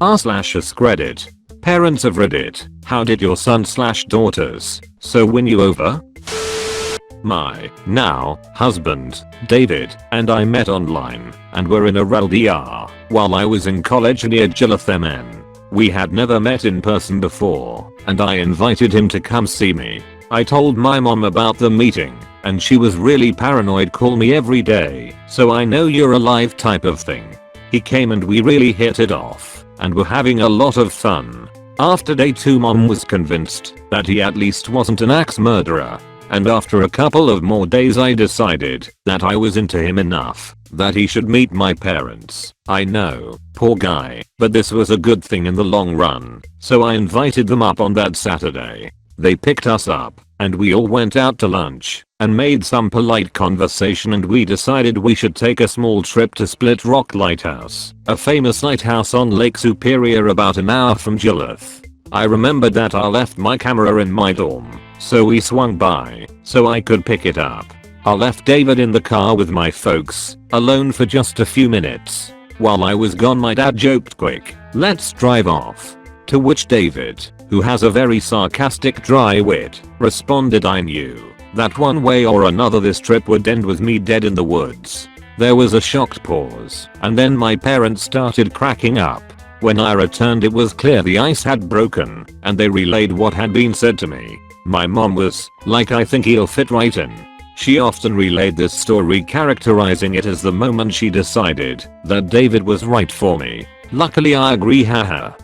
r/AskReddit. Parents of Reddit, how did your son/daughters so win you over? My now husband, David, and I met online and were in a RLDR while I was in college near Gillithemen. We had never met in person before, and I invited him to come see me. I told my mom about the meeting, and she was really paranoid, call me every day, so I know you're alive type of thing. He came and we really hit it off, and were having a lot of fun. After day 2 mom was convinced that he at least wasn't an axe murderer. And after a couple of more days I decided that I was into him enough that he should meet my parents. I know, poor guy, but this was a good thing in the long run, so I invited them up on that Saturday. They picked us up, and we all went out to lunch and made some polite conversation, and we decided we should take a small trip to Split Rock Lighthouse, a famous lighthouse on Lake Superior about an hour from Gillith. I remembered that I left my camera in my dorm, so we swung by so I could pick it up. I left David in the car with my folks, alone for just a few minutes. While I was gone my dad joked, quick, let's drive off. To which David, who has a very sarcastic dry wit, responded, I knew that one way or another this trip would end with me dead in the woods. There was a shocked pause, and then my parents started cracking up. When I returned it was clear the ice had broken, and they relayed what had been said to me. My mom was like, I think he'll fit right in. She often relayed this story, characterizing it as the moment she decided that David was right for me. Luckily I agree, haha.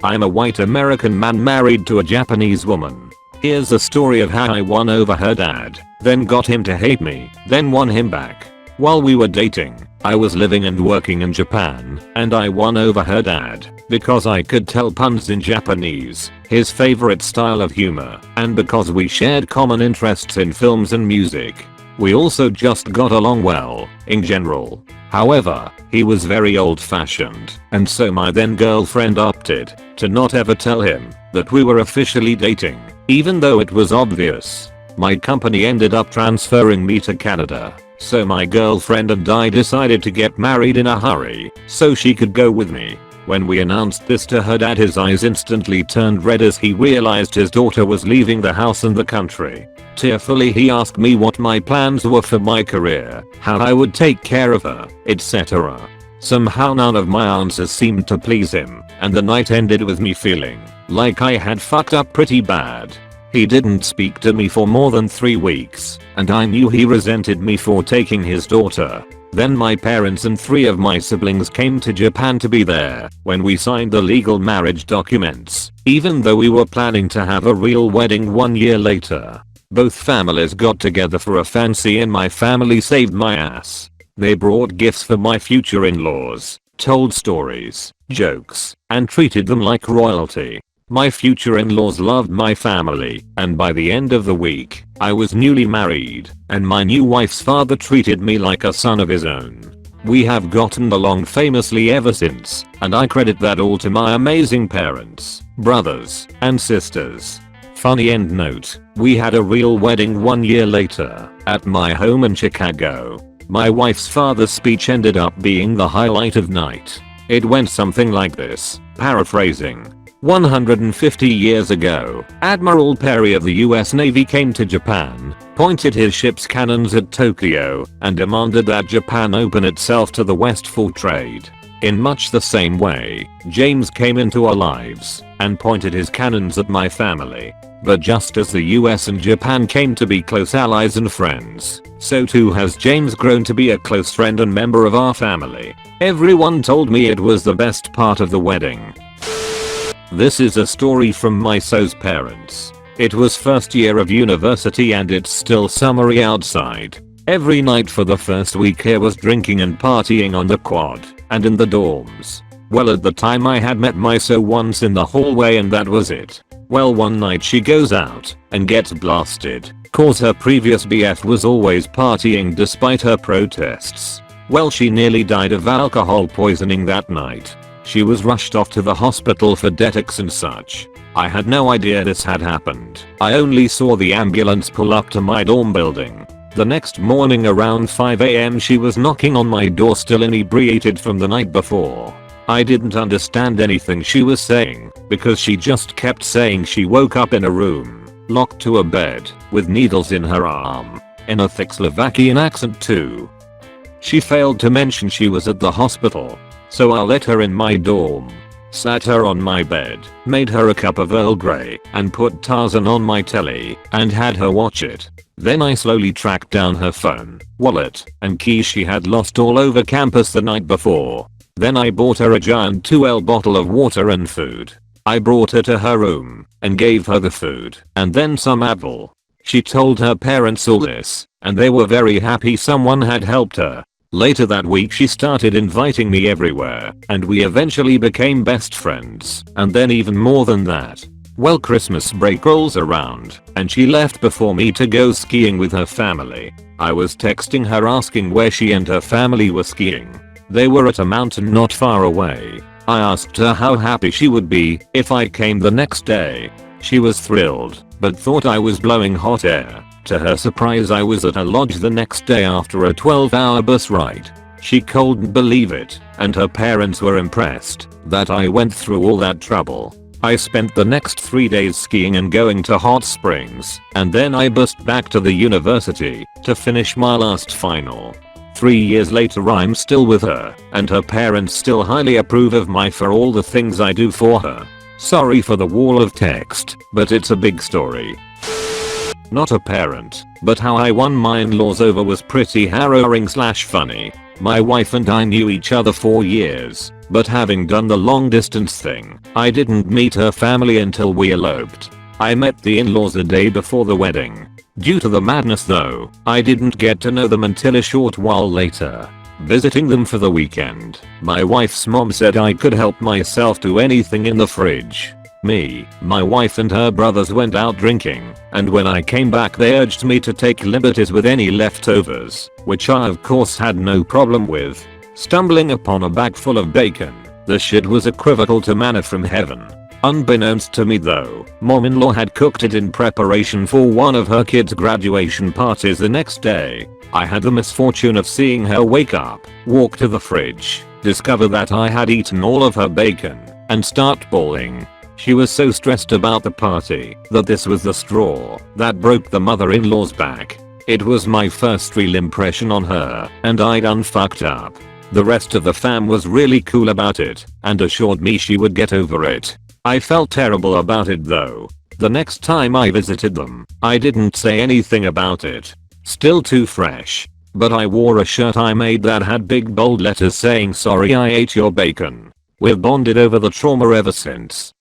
I'm a white American man married to a Japanese woman. Here's a story of how I won over her dad, then got him to hate me, then won him back. While we were dating, I was living and working in Japan, and I won over her dad because I could tell puns in Japanese, his favorite style of humor, and because we shared common interests in films and music. We also just got along well, in general. However, he was very old-fashioned, and so my then girlfriend opted to not ever tell him that we were officially dating, even though it was obvious. My company ended up transferring me to Canada, so my girlfriend and I decided to get married in a hurry so she could go with me. When we announced this to her dad, his eyes instantly turned red as he realized his daughter was leaving the house and the country. Tearfully he asked me what my plans were for my career, how I would take care of her, etc. Somehow none of my answers seemed to please him, and the night ended with me feeling like I had fucked up pretty bad. He didn't speak to me for more than 3 weeks, and I knew he resented me for taking his daughter. Then my parents and 3 of my siblings came to Japan to be there when we signed the legal marriage documents, even though we were planning to have a real wedding 1 year later. Both families got together for a fancy and my family saved my ass. They brought gifts for my future in-laws, told stories, jokes, and treated them like royalty. My future in-laws loved my family, and by the end of the week, I was newly married, and my new wife's father treated me like a son of his own. We have gotten along famously ever since, and I credit that all to my amazing parents, brothers, and sisters. Funny end note, we had a real wedding 1 year later, at my home in Chicago. My wife's father's speech ended up being the highlight of night. It went something like this, paraphrasing. 150 years ago, Admiral Perry of the US Navy came to Japan, pointed his ship's cannons at Tokyo, and demanded that Japan open itself to the West for trade. In much the same way, James came into our lives and pointed his cannons at my family. But just as the US and Japan came to be close allies and friends, so too has James grown to be a close friend and member of our family. Everyone told me it was the best part of the wedding. This is a story from my so's parents. It was first year of university and it's still summery outside. Every night for the first week here was drinking and partying on the quad and in the dorms. Well, at the time I had met my so once in the hallway and that was it. Well, one night she goes out and gets blasted, cause her previous BF was always partying despite her protests. Well, she nearly died of alcohol poisoning that night. She was rushed off to the hospital for detox and such. I had no idea this had happened. I only saw the ambulance pull up to my dorm building. The next morning around 5 AM she was knocking on my door still inebriated from the night before. I didn't understand anything she was saying because she just kept saying she woke up in a room, locked to a bed, with needles in her arm, in a thick Slovakian accent too. She failed to mention she was at the hospital, so I let her in my dorm, sat her on my bed, made her a cup of Earl Grey, and put Tarzan on my telly, and had her watch it. Then I slowly tracked down her phone, wallet, and keys she had lost all over campus the night before. Then I bought her a giant 2L bottle of water and food. I brought her to her room, and gave her the food, and then some apple. She told her parents all this, and they were very happy someone had helped her. Later that week she started inviting me everywhere, and we eventually became best friends, and then even more than that. Well, Christmas break rolls around, and she left before me to go skiing with her family. I was texting her asking where she and her family were skiing. They were at a mountain not far away. I asked her how happy she would be if I came the next day. She was thrilled, but thought I was blowing hot air. To her surprise, I was at her lodge the next day after a 12-hour bus ride. She couldn't believe it, and her parents were impressed that I went through all that trouble. I spent the next 3 days skiing and going to hot springs, and then I bussed back to the university to finish my last final. 3 years later I'm still with her, and her parents still highly approve of me for all the things I do for her. Sorry for the wall of text, but it's a big story. Not a parent, but how I won my in-laws over was pretty harrowing/funny. My wife and I knew each other for years, but having done the long distance thing, I didn't meet her family until we eloped. I met the in-laws the day before the wedding. Due to the madness though, I didn't get to know them until a short while later. Visiting them for the weekend, my wife's mom said I could help myself to anything in the fridge. Me, my wife and her brothers went out drinking, and when I came back they urged me to take liberties with any leftovers, which I of course had no problem with. Stumbling upon a bag full of bacon, the shit was equivocal to manna from heaven. Unbeknownst to me though, mom-in-law had cooked it in preparation for one of her kids' graduation parties the next day. I had the misfortune of seeing her wake up, walk to the fridge, discover that I had eaten all of her bacon, and start bawling. She was so stressed about the party that this was the straw that broke the mother-in-law's back. It was my first real impression on her, and I done fucked up. The rest of the fam was really cool about it, and assured me she would get over it. I felt terrible about it though. The next time I visited them, I didn't say anything about it. Still too fresh. But I wore a shirt I made that had big bold letters saying sorry I ate your bacon. We've bonded over the trauma ever since.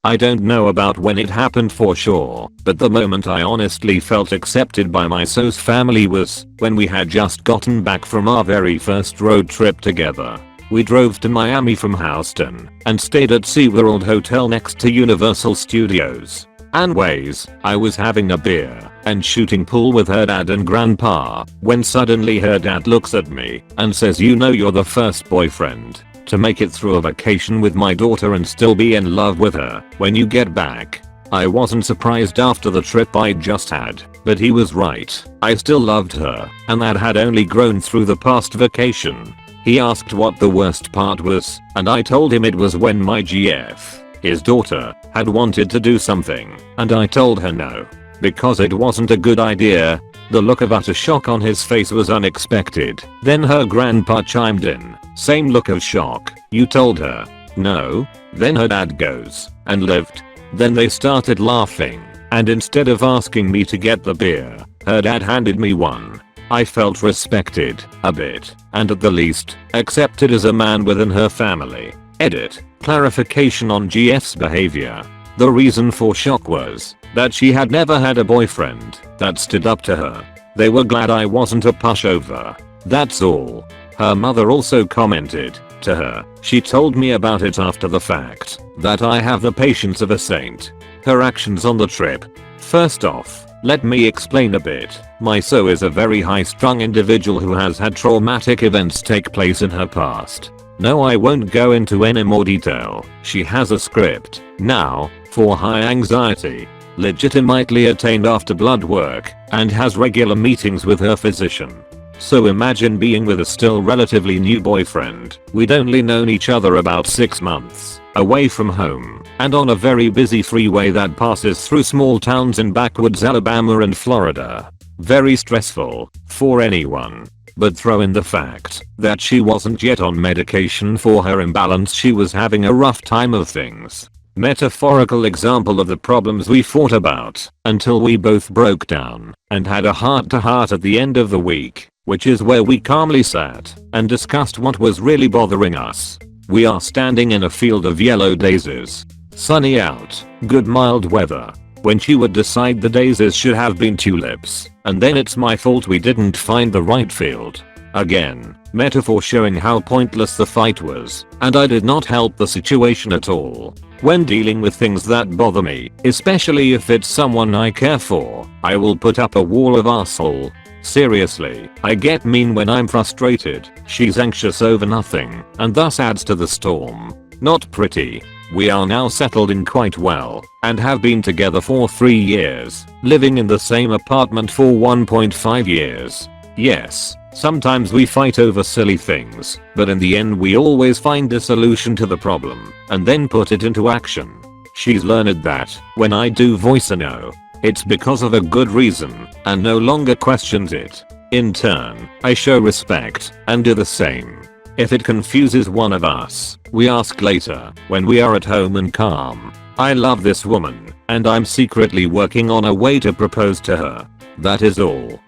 I don't know about when it happened for sure, but the moment I honestly felt accepted by my SOS family was when we had just gotten back from our very first road trip together. We drove to Miami from Houston and stayed at SeaWorld Hotel next to Universal Studios. Anyways, I was having a beer and shooting pool with her dad and grandpa when suddenly her dad looks at me and says, "You know you're the first boyfriend to make it through a vacation with my daughter and still be in love with her when you get back." I wasn't surprised after the trip I'd just had, but he was right. I still loved her, and that had only grown through the past vacation. He asked what the worst part was, and I told him it was when my GF, his daughter, had wanted to do something, and I told her no, because it wasn't a good idea. The look of utter shock on his face was unexpected. Then her grandpa chimed in, same look of shock. "You told her no?" Then her dad goes, "And lived?" Then they started laughing, and instead of asking me to get the beer, her dad handed me one. I felt respected, a bit, and at the least, accepted as a man within her family. Edit. Clarification on GF's behavior. The reason for shock was that she had never had a boyfriend that stood up to her. They were glad I wasn't a pushover. That's all. Her mother also commented to her, she told me about it after the fact, that I have the patience of a saint. Her actions on the trip. First off, let me explain a bit. My SO is a very high-strung individual who has had traumatic events take place in her past. No, I won't go into any more detail. She has a script now for high anxiety, legitimately attained after blood work, and has regular meetings with her physician. So imagine being with a still relatively new boyfriend. We'd only known each other about 6 months, away from home, and on a very busy freeway that passes through small towns in backwoods Alabama and Florida. Very stressful for anyone. But throw in the fact that she wasn't yet on medication for her imbalance. She was having a rough time of things. Metaphorical example of the problems we fought about until we both broke down and had a heart-to-heart at the end of the week, which is where we calmly sat and discussed what was really bothering us. We are standing in a field of yellow daisies. Sunny out, good mild weather. When she would decide the daisies should have been tulips, and then it's my fault we didn't find the right field. Again, metaphor showing how pointless the fight was, and I did not help the situation at all. When dealing with things that bother me, especially if it's someone I care for, I will put up a wall of arsehole. Seriously, I get mean when I'm frustrated. She's anxious over nothing, and thus adds to the storm. Not pretty. We are now settled in quite well, and have been together for 3 years, living in the same apartment for 1.5 years. Yes, sometimes we fight over silly things, but in the end we always find a solution to the problem, and then put it into action. She's learned that, when I do voice a no, it's because of a good reason, and no longer questions it. In turn, I show respect, and do the same. If it confuses one of us, we ask later, when we are at home and calm. I love this woman, and I'm secretly working on a way to propose to her. That is all.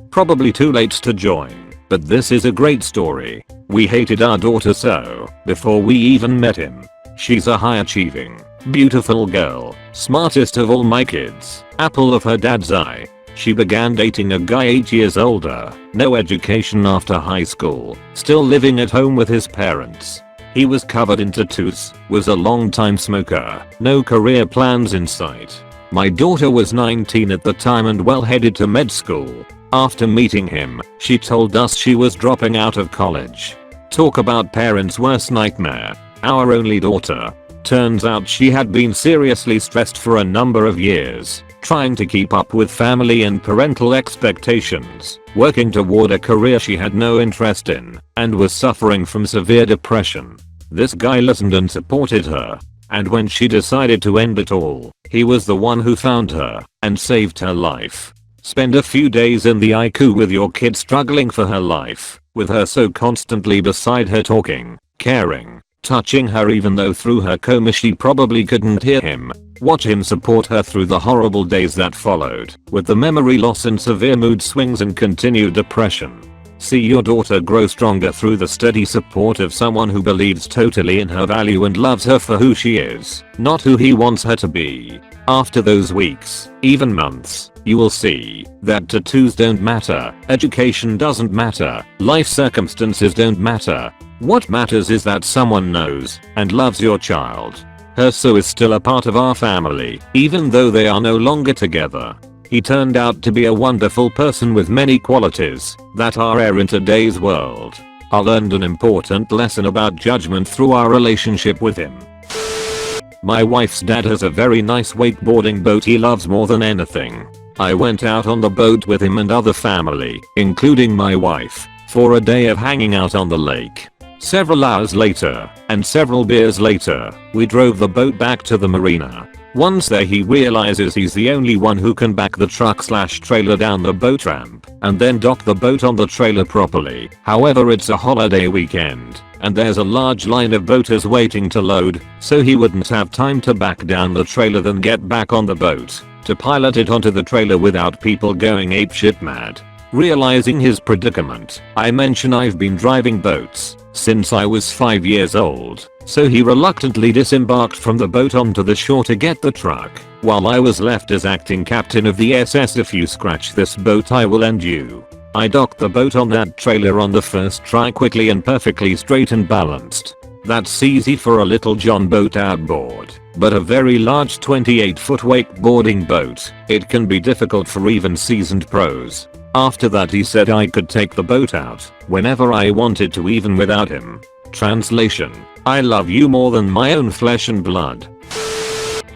Probably too late to join, but this is a great story. We hated our daughter so, before we even met him. She's a high-achieving, beautiful girl, smartest of all my kids, apple of her dad's eye. She began dating a guy 8 years older, no education after high school, still living at home with his parents. He was covered in tattoos, was a long-time smoker, no career plans in sight. My daughter was 19 at the time and well headed to med school. After meeting him, she told us she was dropping out of college. Talk about parents' worst nightmare. Our only daughter. Turns out she had been seriously stressed for a number of years, trying to keep up with family and parental expectations, working toward a career she had no interest in, and was suffering from severe depression. This guy listened and supported her, and when she decided to end it all, he was the one who found her and saved her life. Spend a few days in the ICU with your kid struggling for her life, with her so constantly beside her talking, caring, touching her even though through her coma she probably couldn't hear him. Watch him support her through the horrible days that followed, with the memory loss and severe mood swings and continued depression. See your daughter grow stronger through the steady support of someone who believes totally in her value and loves her for who she is, not who he wants her to be. After those weeks, even months, you will see that tattoos don't matter, education doesn't matter, life circumstances don't matter. What matters is that someone knows and loves your child. Her so is still a part of our family, even though they are no longer together. He turned out to be a wonderful person with many qualities that are rare in today's world. I learned an important lesson about judgment through our relationship with him. My wife's dad has a very nice wakeboarding boat he loves more than anything. I went out on the boat with him and other family, including my wife, for a day of hanging out on the lake. Several hours later, and several beers later, we drove the boat back to the marina. Once there he realizes he's the only one who can back the truck/trailer down the boat ramp, and then dock the boat on the trailer properly. However, it's a holiday weekend, and there's a large line of boaters waiting to load, so he wouldn't have time to back down the trailer then get back on the boat to pilot it onto the trailer without people going apeshit mad. Realizing his predicament, I mention I've been driving boats since I was 5 years old, so he reluctantly disembarked from the boat onto the shore to get the truck, while I was left as acting captain of the SS. If you scratch this boat I will end you. I docked the boat on that trailer on the first try quickly and perfectly straight and balanced. That's easy for a little John boat outboard, but a very large 28-foot wakeboarding boat, it can be difficult for even seasoned pros. After that he said I could take the boat out whenever I wanted to, even without him. Translation: I love you more than my own flesh and blood.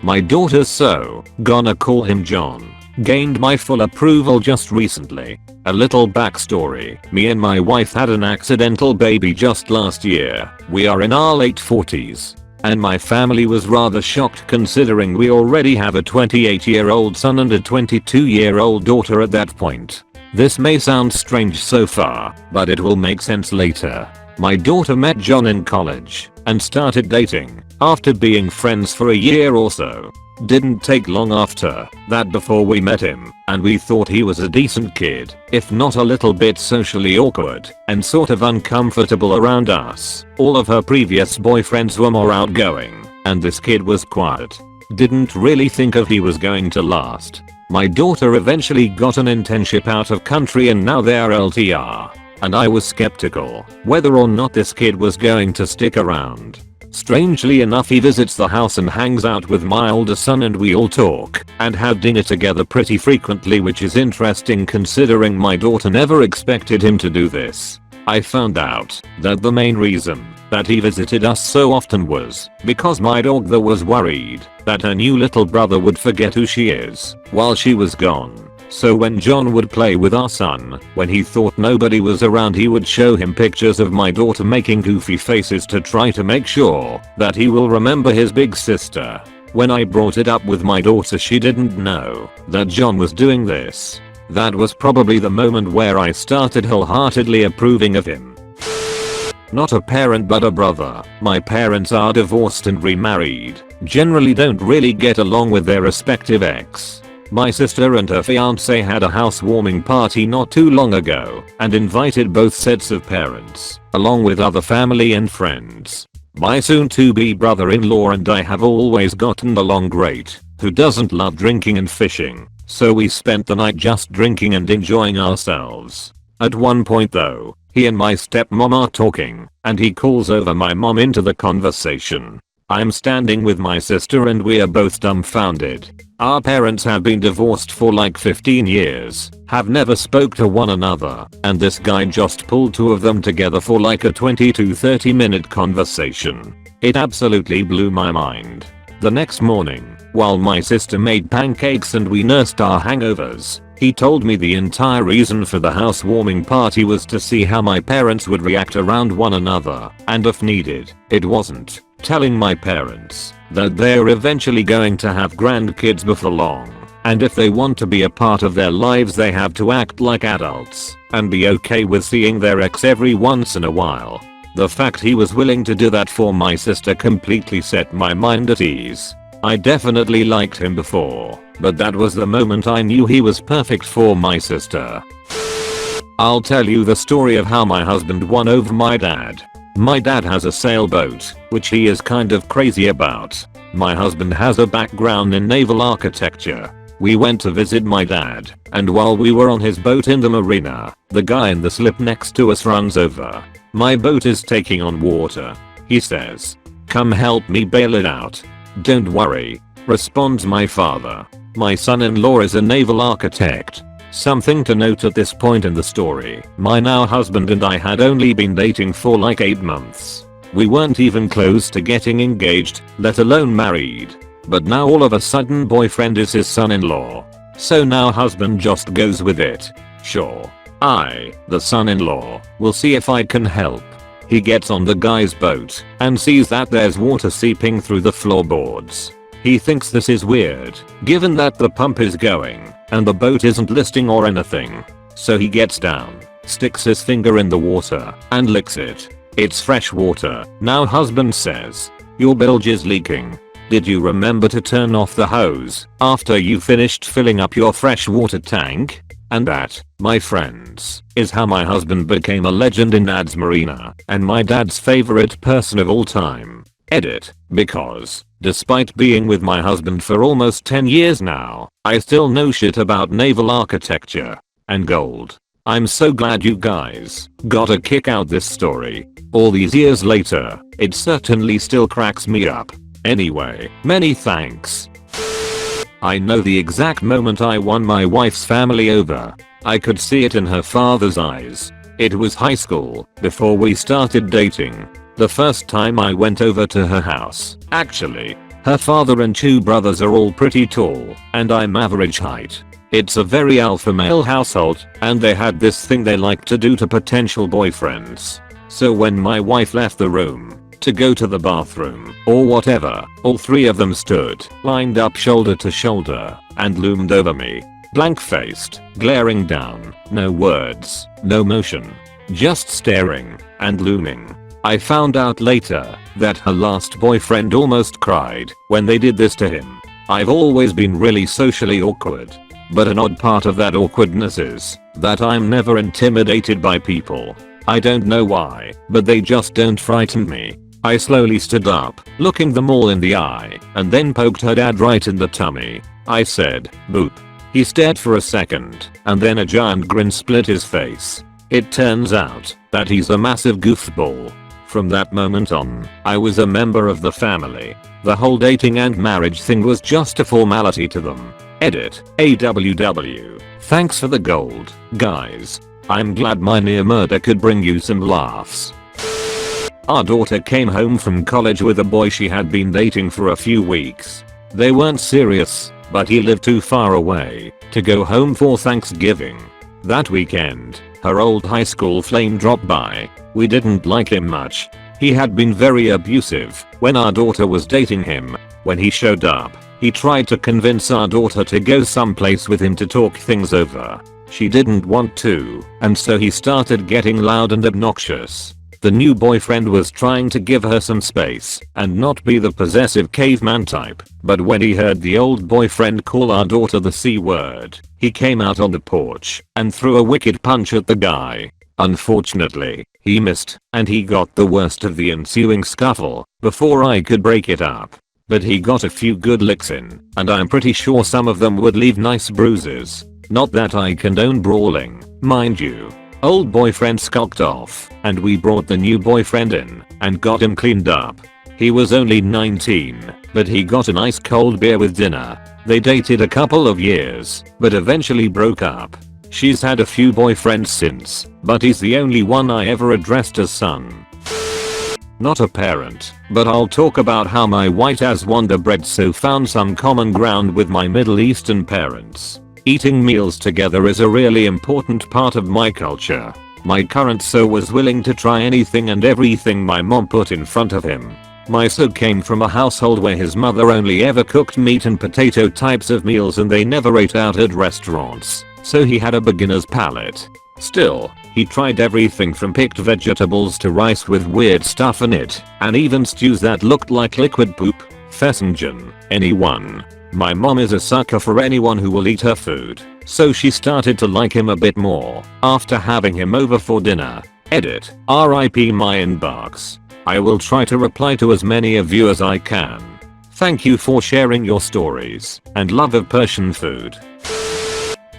My daughter's so gonna call him John. Gained my full approval just recently. A little backstory. Me and my wife had an accidental baby just last year. We are in our late 40s. And my family was rather shocked considering we already have a 28-year-old son and a 22-year-old daughter at that point. This may sound strange so far, but it will make sense later. My daughter met John in college and started dating after being friends for a year or so. Didn't take long after that before we met him, and we thought he was a decent kid, if not a little bit socially awkward and sort of uncomfortable around us. All of her previous boyfriends were more outgoing, and this kid was quiet. Didn't really think he was going to last. My daughter eventually got an internship out of country and now they're LTR. And I was skeptical whether or not this kid was going to stick around. Strangely enough, he visits the house and hangs out with my older son, and we all talk and have dinner together pretty frequently, which is interesting considering my daughter never expected him to do this. I found out that the main reason that he visited us so often was because my dog was worried that her new little brother would forget who she is while she was gone. So when John would play with our son, when he thought nobody was around, he would show him pictures of my daughter making goofy faces to try to make sure that he will remember his big sister. When I brought it up with my daughter, she didn't know that John was doing this. That was probably the moment where I started wholeheartedly approving of him. Not a parent but a brother. My parents are divorced and remarried. Generally don't really get along with their respective ex. My sister and her fiance had a housewarming party not too long ago and invited both sets of parents, along with other family and friends. My soon-to-be brother-in-law and I have always gotten along great. Who doesn't love drinking and fishing? So we spent the night just drinking and enjoying ourselves. At one point though, he and my stepmom are talking, and he calls over my mom into the conversation. I'm standing with my sister and we are both dumbfounded. Our parents have been divorced for like 15 years, have never spoke to one another, and this guy just pulled two of them together for like a 20 to 30 minute conversation. It absolutely blew my mind. The next morning, while my sister made pancakes and we nursed our hangovers, he told me the entire reason for the housewarming party was to see how my parents would react around one another, and if needed, it wasn't. Telling my parents that they're eventually going to have grandkids before long, and if they want to be a part of their lives they have to act like adults and be okay with seeing their ex every once in a while. The fact he was willing to do that for my sister completely set my mind at ease. I definitely liked him before, but that was the moment I knew he was perfect for my sister. I'll tell you the story of how my husband won over my dad. My dad has a sailboat, which he is kind of crazy about. My husband has a background in naval architecture. We went to visit my dad, and while we were on his boat in the marina, the guy in the slip next to us runs over. My boat is taking on water. He says, "Come help me bail it out." "Don't worry," responds my father. My son-in-law is a naval architect. Something to note at this point in the story, my now husband and I had only been dating for like 8 months. We weren't even close to getting engaged, let alone married. But now all of a sudden boyfriend is his son-in-law. So now husband just goes with it. Sure. I, the son-in-law, will see if I can help. He gets on the guy's boat and sees that there's water seeping through the floorboards. He thinks this is weird, given that the pump is going and the boat isn't listing or anything. So he gets down, sticks his finger in the water, and licks it. It's fresh water. Now husband says, "Your bilge is leaking. Did you remember to turn off the hose after you finished filling up your fresh water tank?" And that, my friends, is how my husband became a legend in Dad's Marina and my dad's favorite person of all time. Edit, because, despite being with my husband for almost 10 years now, I still know shit about naval architecture and gold. I'm so glad you guys got a kick out this story. All these years later, it certainly still cracks me up. Anyway, many thanks. I know the exact moment I won my wife's family over. I could see it in her father's eyes. It was high school, before we started dating. The first time I went over to her house, actually. Her father and 2 brothers are all pretty tall, and I'm average height. It's a very alpha male household, and they had this thing they like to do to potential boyfriends. So when my wife left the room to go to the bathroom or whatever, all three of them stood lined up shoulder to shoulder and loomed over me, blank-faced, glaring down, no words, no motion, just staring and looming. I found out later that her last boyfriend almost cried when they did this to him. I've always been really socially awkward, but an odd part of that awkwardness is that I'm never intimidated by people. I don't know why, but they just don't frighten me. I slowly stood up, looking them all in the eye, and then poked her dad right in the tummy. I said, "Boop." He stared for a second, and then a giant grin split his face. It turns out that he's a massive goofball. From that moment on, I was a member of the family. The whole dating and marriage thing was just a formality to them. Edit. AWW. Thanks for the gold, guys. I'm glad my near murder could bring you some laughs. Our daughter came home from college with a boy she had been dating for a few weeks. They weren't serious, but he lived too far away to go home for Thanksgiving. That weekend, her old high school flame dropped by. We didn't like him much. He had been very abusive when our daughter was dating him. When he showed up, he tried to convince our daughter to go someplace with him to talk things over. She didn't want to, and so he started getting loud and obnoxious. The new boyfriend was trying to give her some space and not be the possessive caveman type, but when he heard the old boyfriend call our daughter the C word, he came out on the porch and threw a wicked punch at the guy. Unfortunately, he missed, and he got the worst of the ensuing scuffle before I could break it up. But he got a few good licks in, and I'm pretty sure some of them would leave nice bruises. Not that I condone brawling, mind you. Old boyfriend skulked off, and we brought the new boyfriend in and got him cleaned up. He was only 19, but he got an ice cold beer with dinner. They dated a couple of years, but eventually broke up. She's had a few boyfriends since, but he's the only one I ever addressed as son. Not a parent, but I'll talk about how my white as Wonder Bread so found some common ground with my Middle Eastern parents. Eating meals together is a really important part of my culture. My current so was willing to try anything and everything my mom put in front of him. My so came from a household where his mother only ever cooked meat and potato types of meals and they never ate out at restaurants, so he had a beginner's palate. Still, he tried everything from picked vegetables to rice with weird stuff in it, and even stews that looked like liquid poop. Fessengen, anyone. My mom is a sucker for anyone who will eat her food, so she started to like him a bit more after having him over for dinner. Edit. RIP my inbox. I will try to reply to as many of you as I can. Thank you for sharing your stories and love of Persian food.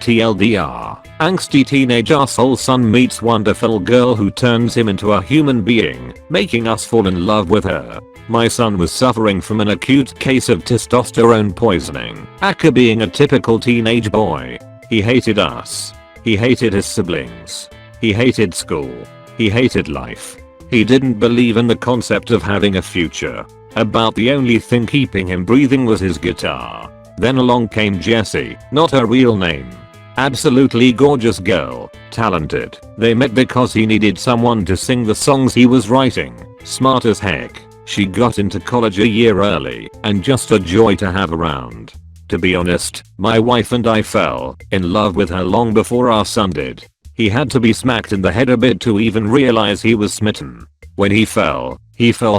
TLDR. Angsty teenage asshole son meets wonderful girl who turns him into a human being, making us fall in love with her. My son was suffering from an acute case of testosterone poisoning, aka being a typical teenage boy. He hated us. He hated his siblings. He hated school. He hated life. He didn't believe in the concept of having a future. About the only thing keeping him breathing was his guitar. Then along came Jessie, not her real name. Absolutely gorgeous girl, talented. They met because he needed someone to sing the songs he was writing. Smart as heck. She got into college a year early and just a joy to have around. To be honest, my wife and I fell in love with her long before our son did. He had to be smacked in the head a bit to even realize he was smitten. When he fell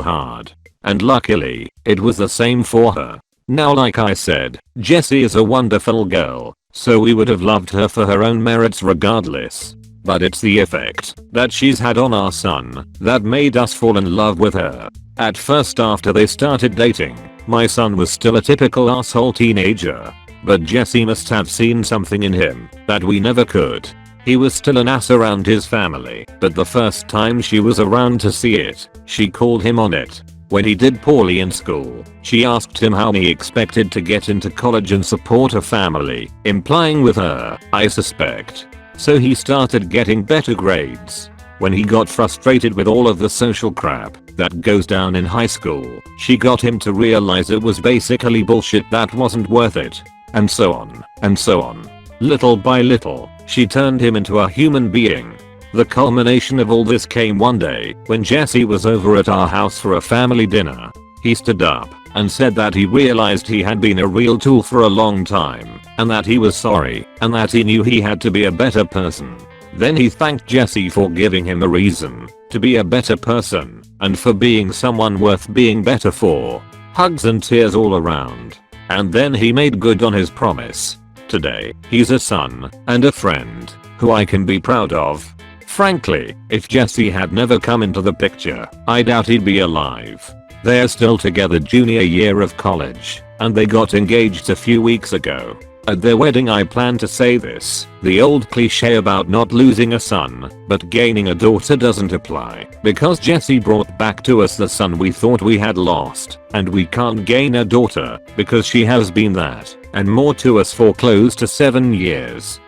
hard. And luckily, it was the same for her. Now like I said, Jessie is a wonderful girl, so we would have loved her for her own merits regardless. But it's the effect that she's had on our son that made us fall in love with her. At first after they started dating, my son was still a typical asshole teenager. But Jessie must have seen something in him that we never could. He was still an ass around his family, but the first time she was around to see it, she called him on it. When he did poorly in school, she asked him how he expected to get into college and support a family, implying with her, I suspect. So he started getting better grades. When he got frustrated with all of the social crap that goes down in high school, she got him to realize it was basically bullshit that wasn't worth it. And so on, and so on. Little by little, she turned him into a human being. The culmination of all this came one day when Jesse was over at our house for a family dinner. He stood up and said that he realized he had been a real tool for a long time and that he was sorry and that he knew he had to be a better person. Then he thanked Jesse for giving him a reason to be a better person and for being someone worth being better for. Hugs and tears all around. And then he made good on his promise. Today, he's a son and a friend who I can be proud of. Frankly, if Jesse had never come into the picture, I doubt he'd be alive. They're still together junior year of college, and they got engaged a few weeks ago. At their wedding I plan to say this: the old cliche about not losing a son, but gaining a daughter doesn't apply, because Jesse brought back to us the son we thought we had lost, and we can't gain a daughter, because she has been that, and more to us for close to 7 years.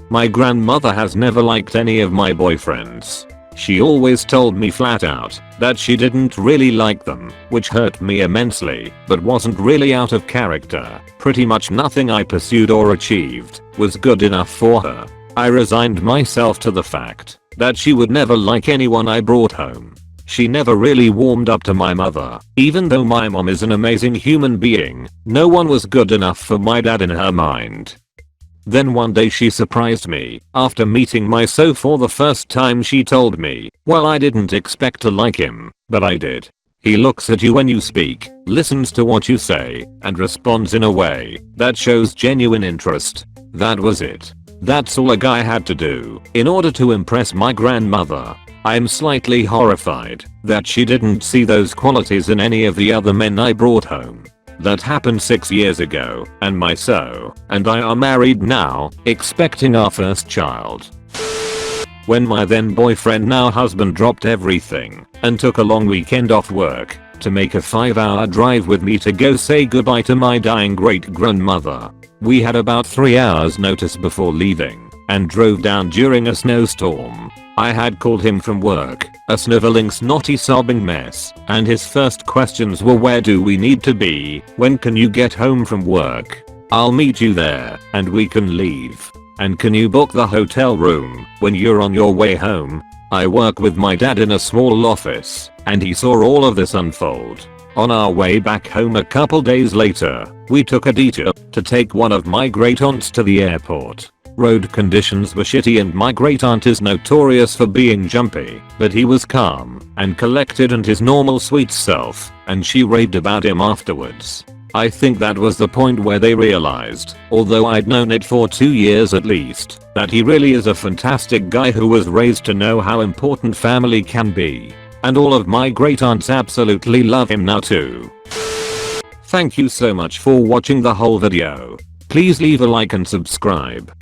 My grandmother has never liked any of my boyfriends. She always told me flat out that she didn't really like them, which hurt me immensely, but wasn't really out of character. Pretty much nothing I pursued or achieved was good enough for her. I resigned myself to the fact that she would never like anyone I brought home. She never really warmed up to my mother. Even though my mom is an amazing human being, no one was good enough for my dad in her mind. Then one day she surprised me. After meeting my so for the first time she told me, well, I didn't expect to like him, but I did. He looks at you when you speak, listens to what you say, and responds in a way that shows genuine interest. That was it. That's all a guy had to do in order to impress my grandmother. I'm slightly horrified that she didn't see those qualities in any of the other men I brought home. That happened 6 years ago, and my and I are married now, expecting our first child. When my then boyfriend now husband dropped everything and took a long weekend off work to make a 5-hour drive with me to go say goodbye to my dying great grandmother. We had about 3 hours notice before leaving and drove down during a snowstorm. I had called him from work, a sniveling snotty sobbing mess, and his first questions were, where do we need to be, when can you get home from work? I'll meet you there and we can leave. And can you book the hotel room when you're on your way home? I work with my dad in a small office, and he saw all of this unfold. On our way back home a couple days later, we took a detour to take one of my great aunts to the airport. Road conditions were shitty and my great aunt is notorious for being jumpy, but he was calm and collected and his normal sweet self, and she raved about him afterwards. I think that was the point where they realized, although I'd known it for 2 years at least, that he really is a fantastic guy who was raised to know how important family can be. And all of my great aunts absolutely love him now too. Thank you so much for watching the whole video. Please leave a like and subscribe.